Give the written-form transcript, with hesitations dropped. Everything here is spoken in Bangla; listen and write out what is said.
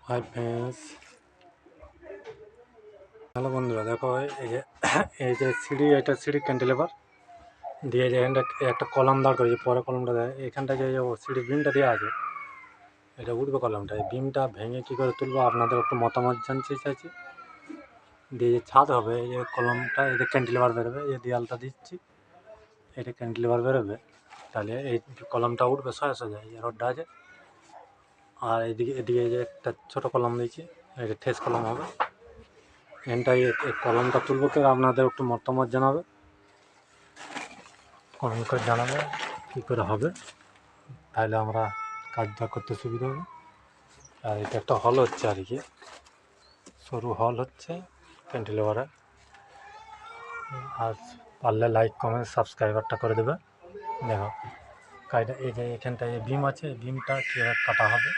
হাই ফ্রেন্ডস, হ্যালো বন্ধুরা, দেখো এই যে সিঁড়ি, এটা সিঁড়ি ক্যান্টিলেভার দিয়ে যে একটা কলাম দাঁড় করেছে। পরে কলমটা দেয় এখানটা, যে সিঁড়ির বিমটা দেওয়া আছে, এটা উঠবে কলমটা। এই বিমটা ভেঙে কী করে তুলবো আপনাদের একটু মতামত জানতে চাইছি। দিয়ে যে ছাদ হবে, এই যে কলমটা, এই যে ক্যান্টিলেভার বেরোবে, এই দেয়ালটা দিচ্ছি, এটা ক্যান্টিলেভার বেরোবে, তাহলে এই কলমটা উঠবে সোজা সোজা, এই রডটা আছে। আর এদিকে যে একটা ছোটো কলম দিয়েছি, এটা ঠেস কলম হবে। এখানটায় এই কলমটা তুলবো, কেউ আপনাদের একটু মতামত জানাবে, কমেন্ট করে জানাবে কী করে হবে, তাহলে আমরা কাজটা করতে সুবিধা হবে। আর এটা একটা হল হচ্ছে আর কি, সরু হল হচ্ছে ক্যান্টিলেভারে। আর পারলে লাইক কমেন্ট সাবস্ক্রাইবারটা করে দেবে। দেখো কাজটা, এই যে এখানটায় বিম আছে, বিমটা কীভাবে কাটা হবে।